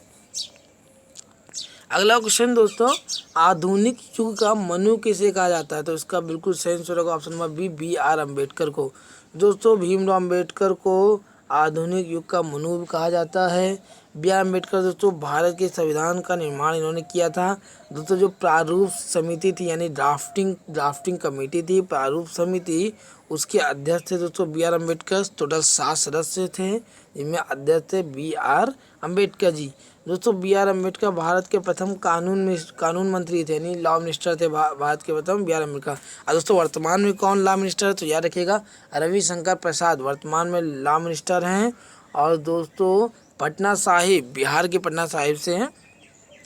अगला क्वेश्चन दोस्तों, आधुनिक युग का मनु किसे कहा जाता है? तो इसका बिल्कुल सही आंसर होगा option number B, B.R. Ambedkar को। दोस्तों भीमराव अम्बेडकर को आधुनिक युग का मनु भी कहा जाता है। B.R. अम्बेडकर दोस्तों भारत के संविधान का निर्माण इन्होंने किया था। दोस्तों जो प्रारूप समिति थी यानी ड्राफ्टिंग कमेटी थी, प्रारूप समिति, उसके अध्यक्ष थे दोस्तों B.R. अम्बेडकर। टोटल 7 सदस्य थे, जिनमें अध्यक्ष थे B.R. अम्बेडकर जी। दोस्तों B.R. अम्बेडकर भारत के प्रथम कानून मंत्री थे, यानी लॉ मिनिस्टर थे भारत के प्रथम B.R. अम्बेडकर। और दोस्तों वर्तमान में कौन लॉ मिनिस्टर है? तो याद रखिएगा रविशंकर प्रसाद वर्तमान में लॉ मिनिस्टर हैं। और दोस्तों पटना साहिब, बिहार के पटना साहिब से हैं,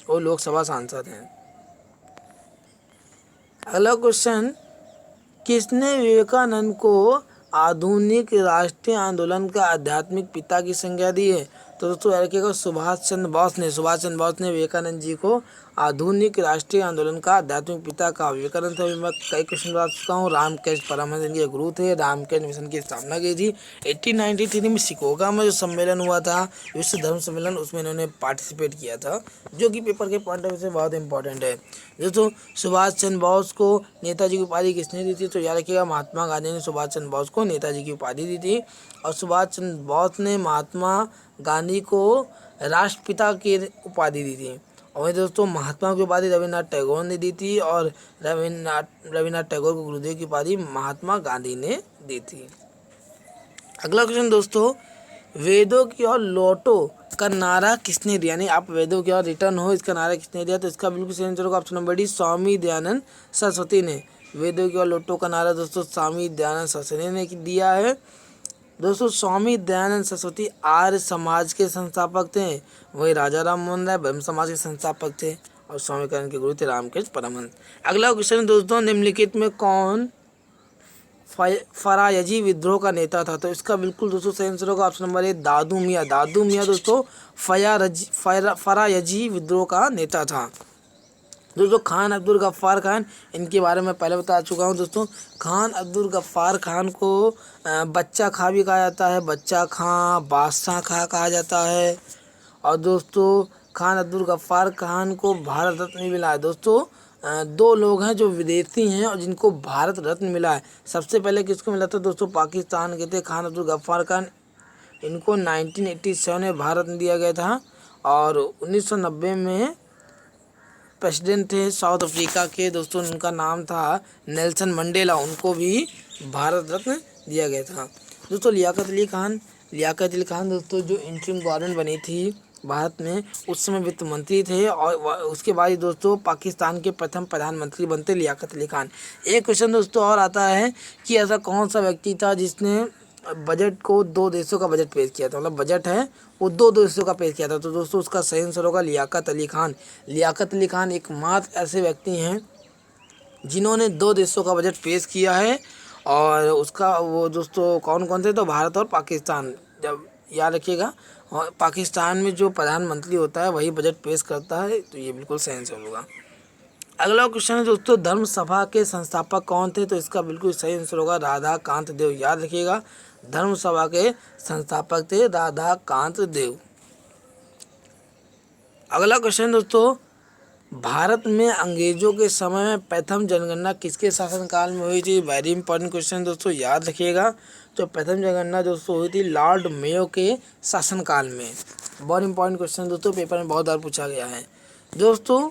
वो लोकसभा सांसद हैं। अगला क्वेश्चन, किसने विवेकानंद को आधुनिक राष्ट्रीय आंदोलन का आध्यात्मिक पिता की संज्ञा दी है? तो दोस्तों याद रखिएगा सुभाष चंद्र बोस ने विवेकानंद जी को आधुनिक राष्ट्रीय आंदोलन का आध्यात्मिक पिता कहा। विवेकानंद से मैं कई क्वेश्चन बता चुका हूँ। रामकृष्ण परमहंस इनके गुरु थे। रामकृष्ण मिशन की स्थापना की थी 1893 में शिकागो में जो सम्मेलन हुआ था, विश्व धर्म सम्मेलन, उसमें इन्होंने पार्टिसिपेट किया था, जो कि पेपर के पॉइंट ऑफ व्यू से बहुत इंपॉर्टेंट है। दोस्तों सुभाष चंद्र बोस को नेताजी की उपाधि किसने दी थी? तो याद रखिएगा महात्मा गांधी ने सुभाष चंद्र बोस को नेताजी की उपाधि दी थी। और सुभाष चंद्र बोस ने महात्मा गांधी को राष्ट्रपिता की उपाधि दी थी। और वही दोस्तों महात्मा की उपाधि रविन्द्रनाथ टैगोर ने दी थी, और रविन्द्रनाथ टैगोर को गुरुदेव की उपाधि महात्मा गांधी ने दी थी। अगला क्वेश्चन दोस्तों, वेदों की ओर लौटो का नारा किसने दिया? यानी आप वेदों की ओर रिटर्न हो, इसका नारा किसने दिया? तो इसका बिल्कुल सही आंसर होगा option number D, Swami Dayanand Saraswati ने। वेदों की ओर लौटो का नारा दोस्तों स्वामी दयानंद सरस्वती ने दिया है। दोस्तों स्वामी दयानंद सरस्वती आर्य समाज के संस्थापक थे। वही राजा राम मोहन राय ब्रह्म समाज के संस्थापक थे, और स्वामी विवेकानंद के गुरु थे रामकृष्ण परमहंस। अगला क्वेश्चन दोस्तों, निम्नलिखित में कौन फरायजी विद्रोह का नेता था? तो इसका बिल्कुल दोस्तों सही आंसर होगा ऑप्शन नंबर ए, दादू मियाँ दोस्तों फरायजी विद्रोह का नेता था। दोस्तों खान अब्दुल गफ्फार खान, इनके बारे में पहले बता चुका हूँ दोस्तों। खान अब्दुल गफ्फार खान को बच्चा खां भी कहा जाता है, बच्चा खां, बादशाह खां कहा जाता है। और दोस्तों खान अब्दुल गफ्फार खान को भारत रत्न मिला है। दोस्तों 2 लोग हैं जो विदेशी हैं और जिनको भारत रत्न मिला है। सबसे पहले किसको मिला था दोस्तों? पाकिस्तान के थे खान अब्दुल गफ्फार खान, इनको 1987 में भारत रत्न दिया गया था। और 1990 में प्रेसिडेंट थे साउथ अफ्रीका के दोस्तों, उनका नाम था नेल्सन मंडेला, उनको भी भारत रत्न दिया गया था। दोस्तों लियाकत अली खान दोस्तों जो इंटरिम गवर्नमेंट बनी थी भारत में, उस समय वित्त मंत्री थे, और उसके बाद दोस्तों पाकिस्तान के प्रथम प्रधानमंत्री बनते लियाकत अली खान। एक क्वेश्चन दोस्तों और आता है कि ऐसा कौन सा व्यक्ति था जिसने बजट को 2 देशों का बजट पेश किया था? मतलब बजट है वो 2 देशों का पेश किया था। तो दोस्तों उसका सही आंसर होगा लियाकत अली खान। लियाकत अली खान एकमात्र ऐसे व्यक्ति हैं जिन्होंने 2 देशों का बजट पेश किया है। और उसका वो दोस्तों कौन कौन थे? तो भारत और पाकिस्तान। जब याद रखिएगा पाकिस्तान में जो प्रधानमंत्री होता है वही बजट पेश करता है, तो ये बिल्कुल सही आंसर होगा। अगला क्वेश्चन है दोस्तों, धर्म सभा के संस्थापक कौन थे? तो इसका बिल्कुल सही आंसर होगा राधा कांत देव। याद रखिएगा धर्म सभा के संस्थापक थे राधा कांत देव। अगला क्वेश्चन दोस्तों, भारत में अंग्रेजों के समय में प्रथम जनगणना किसके शासनकाल में हुई थी? वेरी इंपॉर्टेंट क्वेश्चन दोस्तों, याद रखिएगा। तो प्रथम जनगणना दोस्तों हुई थी लॉर्ड मेयो के शासनकाल में। बहुत इंपॉर्टेंट क्वेश्चन दोस्तों, पेपर में बहुत बार पूछा गया है। दोस्तों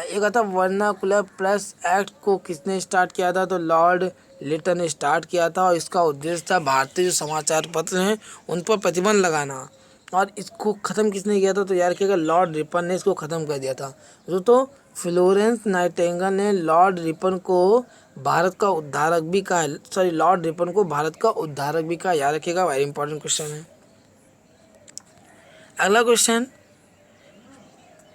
एक आता वर्नाकुलर प्रेस एक्ट को किसने स्टार्ट किया था? तो लॉर्ड लिटन ने स्टार्ट किया था, और इसका उद्देश्य था भारतीय जो समाचार पत्र हैं उन पर प्रतिबंध लगाना। और इसको ख़त्म किसने किया था? तो याद रखिएगा लॉर्ड रिपन ने इसको ख़त्म कर दिया था। तो फ्लोरेंस नाइटिंगेल ने लॉर्ड रिपन को भारत का उद्धारक भी कहा, सॉरी लॉर्ड रिपन को भारत का उद्धारक भी कहा। याद रखिएगा, वेरी इंपॉर्टेंट क्वेश्चन है। अगला क्वेश्चन,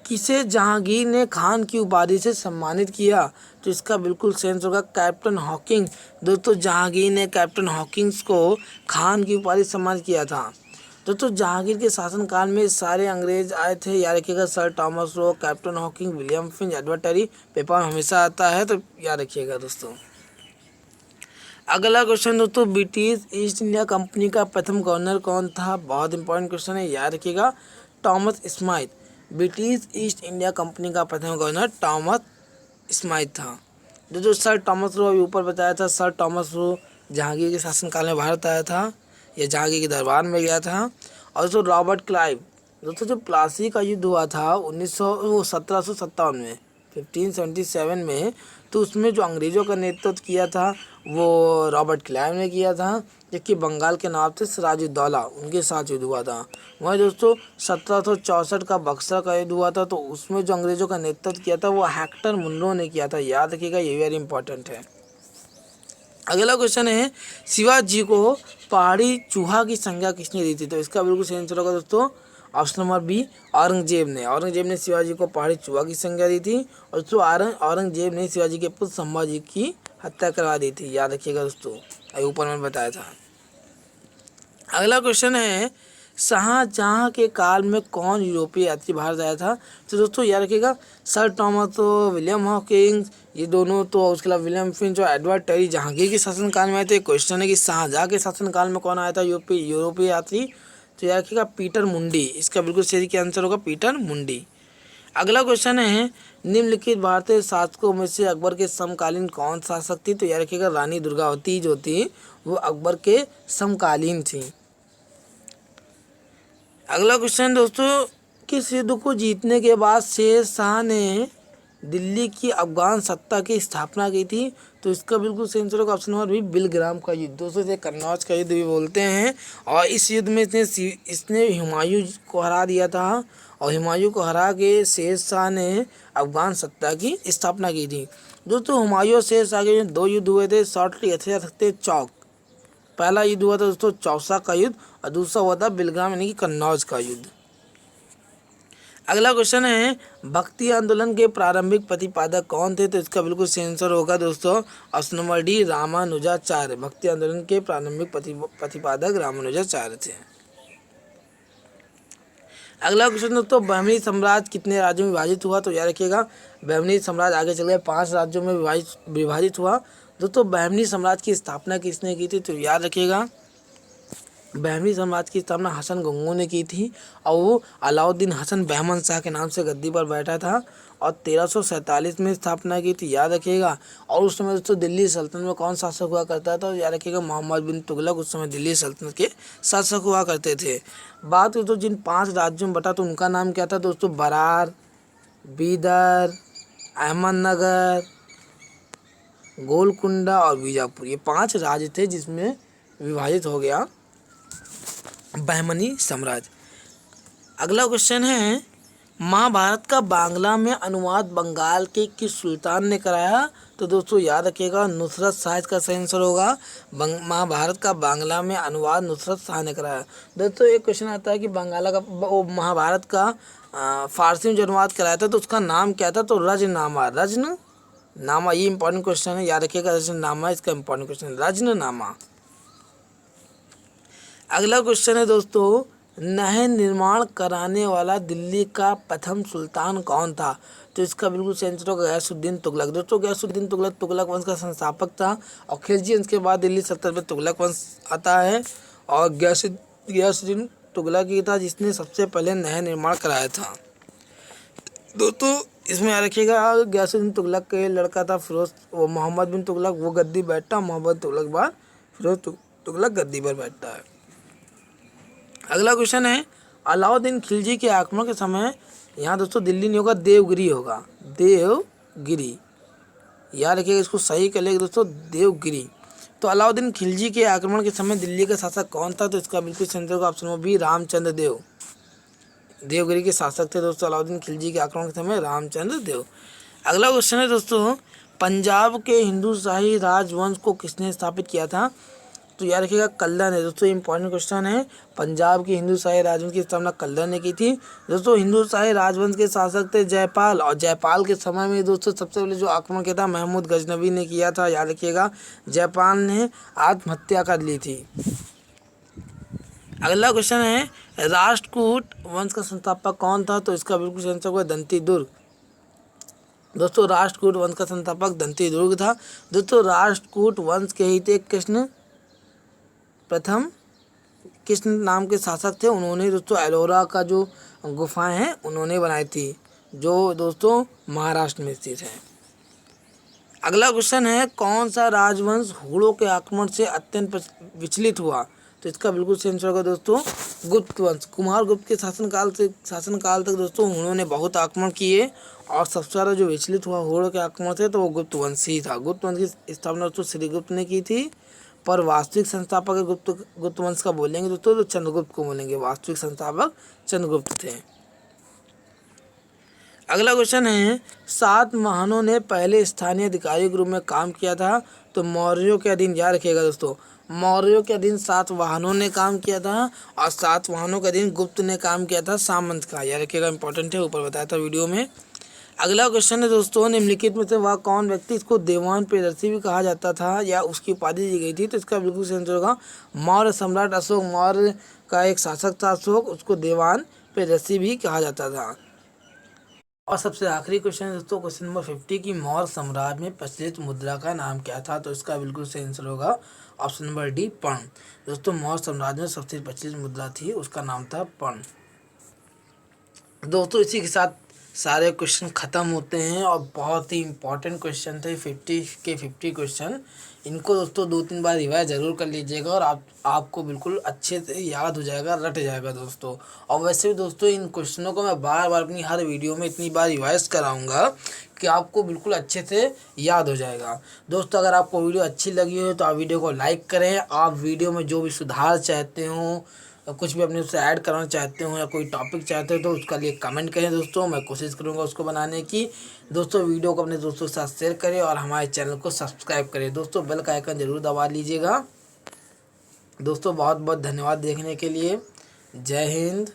किसे जहांगीर ने खान की उपाधि से सम्मानित किया? तो इसका बिल्कुल सेंस होगा कैप्टन हॉकिंस। दोस्तों जहांगीर ने कैप्टन हॉकिंस को खान की उपाधि से सम्मानित किया था। दोस्तों जहांगीर के शासनकाल में सारे अंग्रेज आए थे। याद रखिएगा sir Thomas Roe, Captain Hawkins, William Finch, Edward Terry. Paper में हमेशा आता है, तो याद रखिएगा दोस्तों। अगला क्वेश्चन दोस्तों, ब्रिटिश ईस्ट इंडिया कंपनी का प्रथम गवर्नर कौन था? बहुत इंपॉर्टेंट क्वेश्चन है, याद रखिएगा Thomas Smythe. British east India company का प्रथम गवर्नर टॉमस स्माइथ था। जो सर टॉमस रो अभी ऊपर बताया था, सर टॉमस रो जहांगीर के शासनकाल में भारत आया था, या जहांगीर के दरबार में गया था। और दोस्तों रॉबर्ट क्लाइव, दोस्तों जो प्लासी का युद्ध हुआ था 1757 में, 1577 में, तो उसमें जो अंग्रेज़ों का नेतृत्व किया था वो रॉबर्ट क्लाइव ने किया था, जबकि बंगाल के नवाब थे सिराजुद्दौला, उनके साथ युद्ध हुआ था। वहीं दोस्तों 1764 का बक्सर का युद्ध हुआ था, तो उसमें जो अंग्रेज़ों का नेतृत्व किया था वो हेक्टर मुनरो ने किया था। याद रखिएगा, ये वेरी इंपॉर्टेंट है। अगला क्वेश्चन है, शिवाजी को पहाड़ी चूहा की संज्ञा किसने दी थी? तो इसका बिल्कुल सही आंसर होगा दोस्तों ऑप्शन नंबर बी, औरंगजेब ने। औरंगजेब ने शिवाजी को पहाड़ी चूहा की संज्ञा दी थी, और जो औरंगजेब ने शिवाजी के पुत्र संभाजी की हत्या करवा दी थी। याद रखिएगा दोस्तों, ऊपर में बताया था। अगला क्वेश्चन है, शाहजहां के काल में कौन यूरोपीय यात्री भारत आया था? तो दोस्तों याद रखिएगा सर टॉमस, तो विलियम हॉकिंस, ये दोनों, तो उसके अलावा विलियम फिंच और एडवर्ड टेरी जहांगीर के शासनकाल में आए थे। क्वेश्चन है कि शाहजहां के शासनकाल में कौन आया था यूरोपीय यात्री? तो याद रखिएगा पीटर मुंडी। इसका बिल्कुल सही का आंसर होगा पीटर मुंडी। अगला क्वेश्चन है, निम्नलिखित भारतीय शासकों में से अकबर के समकालीन कौन शासक थी? तो याद रखिएगा रानी दुर्गावती जो थी वो अकबर के समकालीन थी। अगला क्वेश्चन दोस्तों, किस युद्ध को जीतने के बाद शेर शाह ने दिल्ली की अफगान सत्ता की स्थापना की थी? तो इसका बिल्कुल सही आंसर होगा ऑप्शन नंबर बी, बिलग्राम का युद्ध। दोस्तों इसे कन्नौज का युद्ध भी बोलते हैं। और इस युद्ध में इसने हुमायूं को हरा दिया था, और हुमायूं को हरा के शेर शाह ने अफगान सत्ता की स्थापना की थी। दोस्तों हुमायूं और शेर शाह के दो युद्ध हुए थे, शॉर्टली ऐसे जा सकते चौक। पहला युद्ध हुआ था दोस्तों चौसा का युद्ध, और दूसरा हुआ था बिलग्राम यानी कि कन्नौज का युद्ध। अगला क्वेश्चन है, भक्ति आंदोलन के प्रारंभिक प्रतिपादक कौन थे? तो इसका बिल्कुल सही आंसर होगा दोस्तों ऑप्शन नंबर डी, रामानुजाचार्य। भक्ति आंदोलन के प्रारंभिक प्रतिपादक रामानुजाचार्य थे। अगला क्वेश्चन दोस्तों, बहमनी साम्राज्य कितने राज्यों में विभाजित हुआ? तो याद रखिएगा बहमनी साम्राज्य आगे चल गए 5 राज्यों में विभाजित हुआ। दोस्तों बहमनी साम्राज्य की स्थापना किसने की थी? तो याद रखिएगा बहमनी साम्राज्य की स्थापना हसन गंगू ने की थी, और वो अलाउद्दीन हसन बहमन शाह के नाम से गद्दी पर बैठा था, और 1347 में स्थापना की थी। याद रखिएगा। और उस समय दोस्तों दिल्ली सल्तनत में कौन शासक हुआ करता था? याद रखिएगा मोहम्मद बिन तुगलक उस समय दिल्ली सल्तनत के शासक हुआ करते थे। बात करें तो जिन 5 राज्यों में बटा तो उनका नाम क्या था दोस्तों? बरार, बीदर, अहमदनगर, गोलकुंडा और बीजापुर। ये 5 राज्य थे जिसमें विभाजित हो गया बहमनी साम्राज्य। अगला क्वेश्चन है, महाभारत का बांग्ला में अनुवाद बंगाल के किस सुल्तान ने कराया? तो दोस्तों याद रखिएगा नुसरत शाह का सही आंसर होगा। महाभारत का बांग्ला में अनुवाद नुसरत शाह ने कराया। दोस्तों एक क्वेश्चन आता है कि बंगाला का महाभारत का फारसी में जो अनुवाद कराया था तो उसका नाम क्या था? तो रजनामा। ये इंपॉर्टेंट क्वेश्चन है, याद रखिएगा रजनामा इसका इंपॉर्टेंट क्वेश्चन है, रजनामा। अगला क्वेश्चन है दोस्तों, नहर निर्माण कराने वाला दिल्ली का प्रथम सुल्तान कौन था? तो इसका बिल्कुल सही आंसर होगा गयासुद्दीन तुगलक। दोस्तों गयासुद्दीन तुगलक तुगलक वंश का संस्थापक था, और खिलजी वंश के बाद दिल्ली सल्तनत में तुगलक वंश आता है, और गयासुद्दीन तुगलक ही था जिसने सबसे पहले नहर निर्माण कराया था। दोस्तों इसमें याद रखिएगा गयासुद्दीन तुगलक का लड़का था मोहम्मद बिन तुगलक, वो गद्दी बैठा, मोहम्मद तुगलक बाद फिरोज तुगलक गद्दी पर बैठता है। अगला क्वेश्चन है, अलाउद्दीन खिलजी के आक्रमण के समय यहाँ दोस्तों दिल्ली नहीं होगा देवगिरी होगा, देवगिरी। याद रखिएगा इसको सही कर लेगा दोस्तों, देवगिरी। तो अलाउद्दीन खिलजी के आक्रमण के समय दिल्ली का शासक कौन था? तो इसका बिल्कुल सही होगा ऑप्शन नंबर बी, रामचंद्र देव। देवगिरी के शासक थे दोस्तों अलाउद्दीन खिलजी के आक्रमण के समय रामचंद्र देव। अगला क्वेश्चन है दोस्तों, पंजाब के हिंदू शाही राजवंश को किसने स्थापित किया था? तो याद रखिएगा कल्लर ने दोस्तों, इंपॉर्टेंट क्वेश्चन है। पंजाब की हिंदू शाही राजवंश की स्थापना कल्लर ने की थी दोस्तों। हिंदू शाही राजवंश के शासक थे जयपाल, और जयपाल के समय में दोस्तों सबसे पहले जो आक्रमण किया था महमूद गजनवी ने किया था। याद रखिएगा जयपाल ने आत्महत्या कर ली थी। अगला क्वेश्चन है, राष्ट्रकूट वंश का संस्थापक कौन था? तो इसका बिल्कुल सही आंसर होगा दंती दुर्ग। दोस्तों राष्ट्रकूट वंश का संस्थापक दंती दुर्ग था। दोस्तों राष्ट्रकूट वंश के ही थे प्रथम कृष्ण नाम के शासक थे। उन्होंने दोस्तों एलोरा का जो गुफाएं हैं उन्होंने बनाई थी, जो दोस्तों महाराष्ट्र में स्थित है। अगला क्वेश्चन है, कौन सा राजवंश हुड़ों के आक्रमण से अत्यंत विचलित हुआ? तो इसका बिल्कुल सही आंसर होगा दोस्तों गुप्त वंश। कुमार गुप्त के शासनकाल तक दोस्तों हुड़ों ने बहुत आक्रमण किए, और सबसे ज़्यादा जो विचलित हुआ हुड़ों के आक्रमण से तो वो गुप्त वंश ही था। गुप्त वंश की स्थापना दोस्तों श्रीगुप्त ने की थी, पर वास्तविक संस्थापक गुप्त वंश का बोलेंगे दोस्तों तो चंद्रगुप्त को बोलेंगे। वास्तविक संस्थापक चंद्रगुप्त थे। अगला क्वेश्चन है, सातवाहनों ने पहले स्थानीय अधिकारी के रूप में काम किया था। तो मौर्यों के अधीन, याद रखिएगा दोस्तों मौर्यों के अधीन सातवाहनों ने काम किया था, और सातवाहनों के अधीन गुप्त ने काम किया था सामंत का। याद रखिएगा इंपॉर्टेंट है, ऊपर बताया था वीडियो में। अगला क्वेश्चन है दोस्तों, निम्नलिखित में से वह कौन व्यक्ति, इसको देवान प्रियदर्शी भी कहा जाता था या उसकी उपाधि दी गई थी? तो इसका बिल्कुल सही आंसर होगा मौर्य सम्राट अशोक मौर्य का एक शासक था अशोक, उसको देवान प्रियदर्शी भी कहा जाता था। और सबसे आखिरी क्वेश्चन है दोस्तों क्वेश्चन नंबर 50 की मौर्य साम्राज्य में प्रचलित मुद्रा का नाम क्या था? तो इसका बिल्कुल सही आंसर होगा ऑप्शन नंबर डी पर्ण। दोस्तों मौर्य साम्राज्य में सबसे प्रचलित मुद्रा थी, उसका नाम था पर्ण। दोस्तों इसी के साथ सारे क्वेश्चन ख़त्म होते हैं, और बहुत ही इंपॉर्टेंट क्वेश्चन थे 50 क्वेश्चन। इनको दोस्तों 2-3 बार रिवाइज ज़रूर कर लीजिएगा, और आपको बिल्कुल अच्छे से याद हो जाएगा, रट जाएगा दोस्तों। और वैसे भी दोस्तों इन क्वेश्चनों को मैं बार बार अपनी हर वीडियो में इतनी बार रिवाइज कराऊंगा कि आपको बिल्कुल अच्छे से याद हो जाएगा। दोस्तों अगर आपको वीडियो अच्छी लगी हो तो आप वीडियो को लाइक करें। आप वीडियो में जो भी सुधार चाहते हो, कुछ भी अपने उससे ऐड करना चाहते हो, या कोई टॉपिक चाहते हो तो उसका लिए कमेंट करें दोस्तों, मैं कोशिश करूंगा उसको बनाने की। दोस्तों वीडियो को अपने दोस्तों के साथ शेयर करें, और हमारे चैनल को सब्सक्राइब करें दोस्तों, बेल का आइकन जरूर दबा लीजिएगा। दोस्तों बहुत बहुत धन्यवाद देखने के लिए। जय हिंद,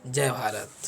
जय भारत।